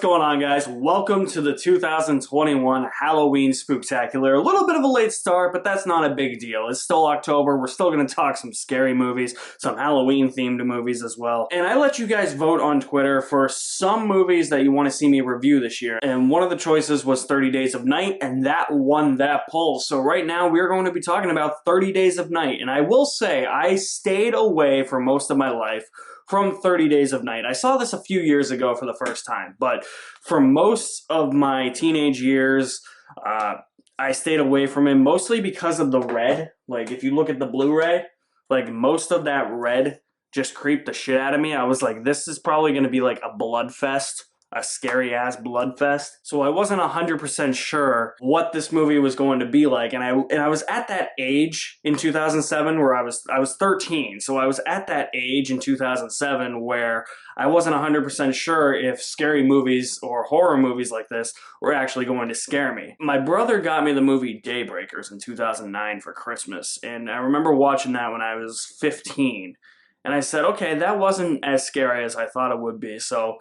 going on, guys? Welcome to the 2021 Halloween Spooktacular. A little bit of a late start, but that's not a big deal. It's still October. We're still going to talk some scary movies, some Halloween-themed movies as well. And I let you guys vote on Twitter for some movies that you want to see me review this year. And one of the choices was 30 Days of Night, and that won that poll. So right now, we're going to be talking about 30 Days of Night. And I will say, I stayed away for most of my life from 30 Days of Night. I saw this a few years ago for the first time, but for most of my teenage years, I stayed away from it, mostly because of the red. Like, if you look at the Blu-ray, like, most of that red just creeped the shit out of me. I was like, this is probably going to be like a blood fest. A scary-ass blood fest. So I wasn't 100% sure what this movie was going to be like, and I was at that age in 2007 where I was 13. So I was at that age in 2007 where I wasn't 100% sure if scary movies or horror movies like this were actually going to scare me. My brother got me the movie Daybreakers in 2009 for Christmas, and I remember watching that when I was 15. And I said, okay, that wasn't as scary as I thought it would be. So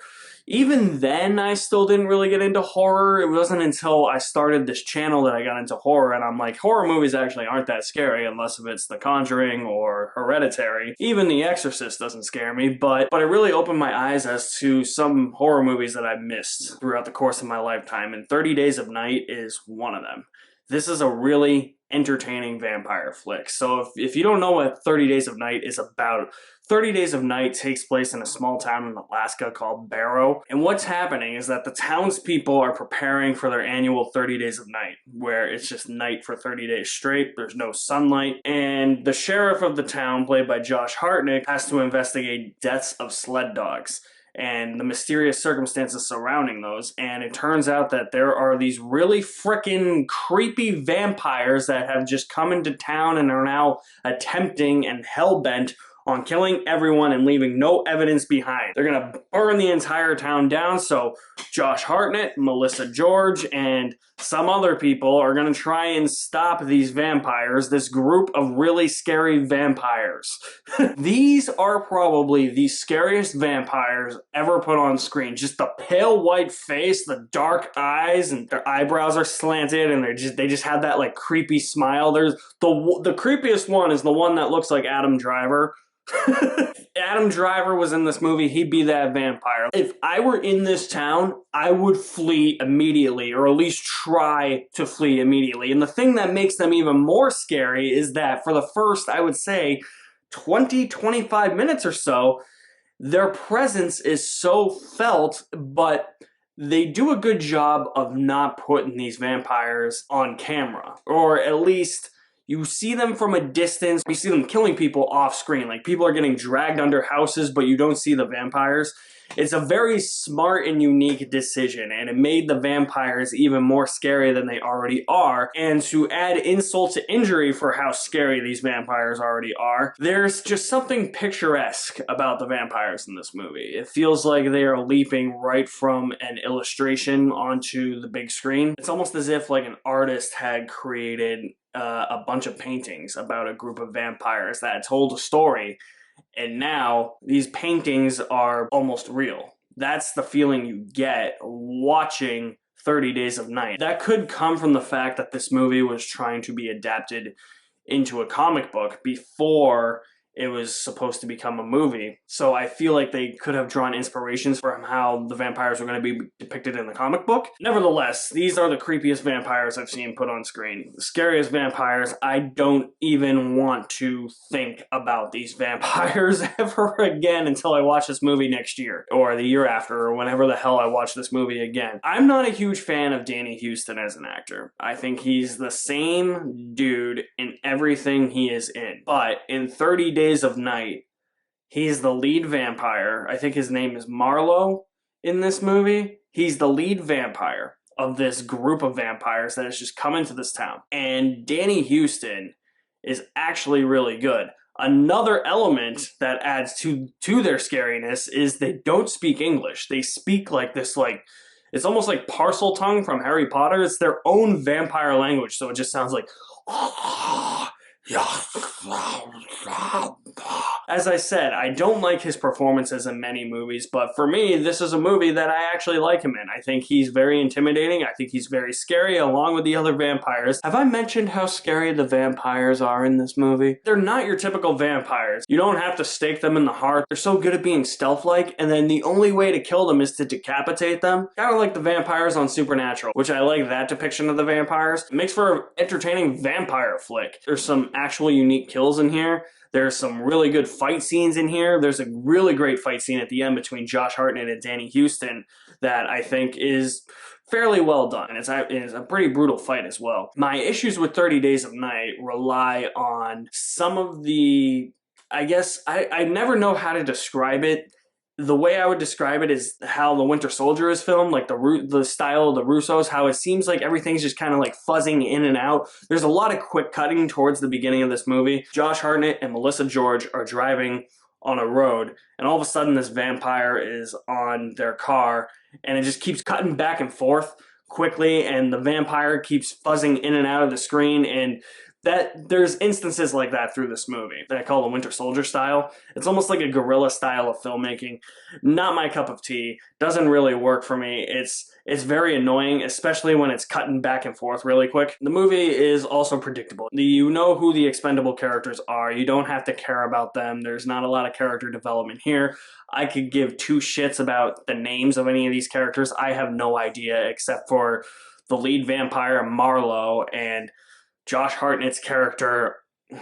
even then, I still didn't really get into horror. It wasn't until I started this channel that I got into horror. And I'm like, horror movies actually aren't that scary unless if it's The Conjuring or Hereditary. Even The Exorcist doesn't scare me. But it really opened my eyes as to some horror movies that I missed throughout the course of my lifetime. And 30 Days of Night is one of them. This is a really entertaining vampire flick. So if you don't know what 30 Days of Night is about, 30 Days of Night takes place in a small town in Alaska called Barrow. And what's happening is that the townspeople are preparing for their annual 30 Days of Night, where it's just night for 30 days straight. There's no sunlight. And the sheriff of the town, played by Josh Hartnett, has to investigate deaths of sled dogs and the mysterious circumstances surrounding those. And it turns out that there are these really frickin' creepy vampires that have just come into town and are now attempting and hell-bent on killing everyone and leaving no evidence behind. They're gonna burn the entire town down, so Josh Hartnett, Melissa George, and some other people are gonna try and stop these vampires, this group of really scary vampires. These are probably the scariest vampires ever put on screen. Just the pale white face, the dark eyes, and their eyebrows are slanted, and they just have that like creepy smile. There's the creepiest one is the one that looks like Adam Driver. Adam Driver was in this movie, he'd be that vampire. If I were in this town, I would flee immediately, or at least try to flee immediately. And the thing that makes them even more scary is that for the first, I would say, 20-25 minutes or so, their presence is so felt, but they do a good job of not putting these vampires on camera, or at least you see them from a distance. You see them killing people off screen. Like, people are getting dragged under houses, but you don't see the vampires. It's a very smart and unique decision, and it made the vampires even more scary than they already are. And to add insult to injury for how scary these vampires already are, there's just something picturesque about the vampires in this movie. It feels like they are leaping right from an illustration onto the big screen. It's almost as if like an artist had created a bunch of paintings about a group of vampires that told a story, and now these paintings are almost real. That's the feeling you get watching 30 Days of Night. That could come from the fact that this movie was trying to be adapted into a comic book before it was supposed to become a movie. So I feel like they could have drawn inspirations from how the vampires were going to be depicted in the comic book. Nevertheless, these are the creepiest vampires I've seen put on screen. The scariest vampires. I don't even want to think about these vampires ever again until I watch this movie next year, or the year after, or whenever the hell I watch this movie again. I'm not a huge fan of Danny Huston as an actor. I think he's the same dude in everything he is in. But in 30 Days of Night, he's the lead vampire. I think his name is Marlowe in this movie. He's the lead vampire of this group of vampires that has just come into this town. And Danny Huston is actually really good. Another element that adds to their scariness is they don't speak English. They speak like this, like, it's almost like parcel tongue from Harry Potter. It's their own vampire language, so it just sounds like as As I said, I don't like his performances in many movies, but for me, this is a movie that I actually like him in. I think he's very intimidating. I think he's very scary, along with the other vampires. Have I mentioned how scary the vampires are in this movie? They're not your typical vampires. You don't have to stake them in the heart. They're so good at being stealth-like, and then the only way to kill them is to decapitate them. Kind of like the vampires on Supernatural, which I like that depiction of the vampires. It makes for an entertaining vampire flick. There's some actual unique kills in here. There's some really good fight scenes in here. There's a really great fight scene at the end between Josh Hartnett and Danny Houston that I think is fairly well done. It's a pretty brutal fight as well. My issues with 30 Days of Night rely on some of the, I guess, I never know how to describe it. The way I would describe it is how The Winter Soldier is filmed, like the style of the Russos, how it seems like everything's just kind of like fuzzing in and out. There's a lot of quick cutting towards the beginning of this movie. Josh Hartnett and Melissa George are driving on a road, and all of a sudden this vampire is on their car, and it just keeps cutting back and forth quickly, and the vampire keeps fuzzing in and out of the screen, and that there's instances like that through this movie that I call the Winter Soldier style. It's almost like a guerrilla style of filmmaking. Not my cup of tea. Doesn't really work for me. It's very annoying, especially when it's cutting back and forth really quick. The movie is also predictable. You know who the expendable characters are. You don't have to care about them. There's not a lot of character development here. I could give two shits about the names of any of these characters. I have no idea except for the lead vampire, Marlowe, and Josh Hartnett's character,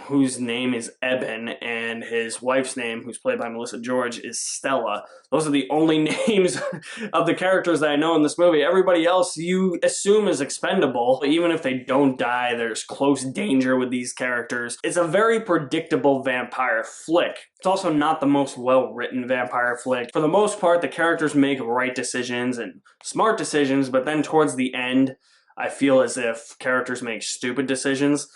whose name is Eben, and his wife's name, who's played by Melissa George, is Stella. Those are the only names of the characters that I know in this movie. Everybody else you assume is expendable. Even if they don't die, there's close danger with these characters. It's a very predictable vampire flick. It's also not the most well-written vampire flick. For the most part, the characters make right decisions and smart decisions, but then towards the end, I feel as if characters make stupid decisions.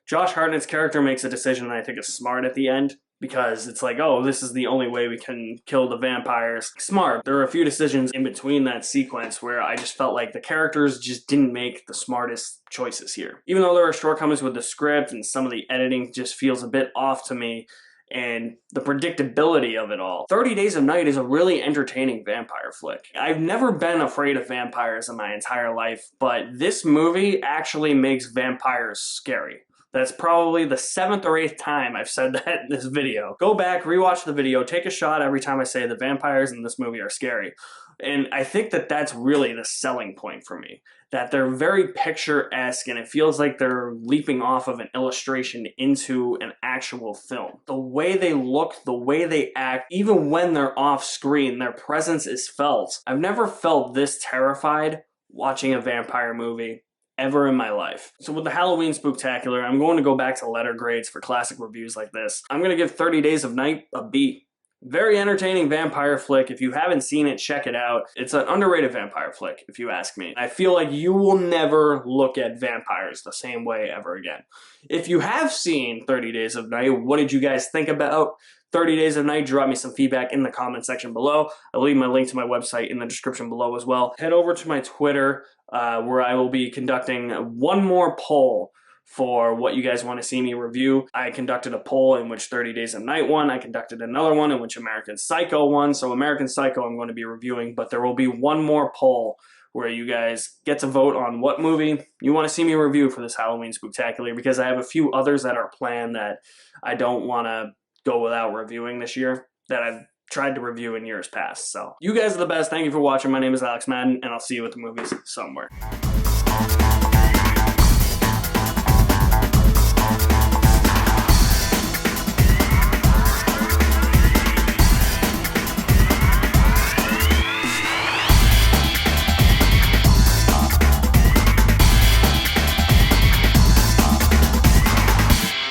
Josh Hartnett's character makes a decision that I think is smart at the end, because it's like, oh, this is the only way we can kill the vampires. Smart. There are a few decisions in between that sequence where I just felt like the characters just didn't make the smartest choices here. Even though there are shortcomings with the script and some of the editing just feels a bit off to me, and the predictability of it all. 30 Days of Night is a really entertaining vampire flick. I've never been afraid of vampires in my entire life, but this movie actually makes vampires scary. That's probably the 7th or 8th time I've said that in this video. Go back, rewatch the video, take a shot every time I say the vampires in this movie are scary. And I think that that's really the selling point for me. That they're very picturesque, and it feels like they're leaping off of an illustration into an actual film. The way they look, the way they act, even when they're off screen, their presence is felt. I've never felt this terrified watching a vampire movie ever in my life. So with the Halloween Spooktacular, I'm going to go back to letter grades for classic reviews like this. I'm going to give 30 Days of Night a B. Very entertaining vampire flick. If you haven't seen it, check it out. It's an underrated vampire flick, if you ask me. I feel like you will never look at vampires the same way ever again. If you have seen 30 Days of Night, what did you guys think about 30 Days of Night? Drop me some feedback in the comment section below. I'll leave my link to my website in the description below as well. Head over to my Twitter, where I will be conducting one more poll for what you guys want to see me review. I conducted a poll in which 30 Days of Night won. I conducted another one in which American Psycho won. So American Psycho I'm going to be reviewing, but there will be one more poll where you guys get to vote on what movie you want to see me review for this Halloween Spooktacular, because I have a few others that are planned that I don't want to go without reviewing this year that I've tried to review in years past. So you guys are the best. Thank you for watching. My name is Alex Madden, and I'll see you at the movies somewhere.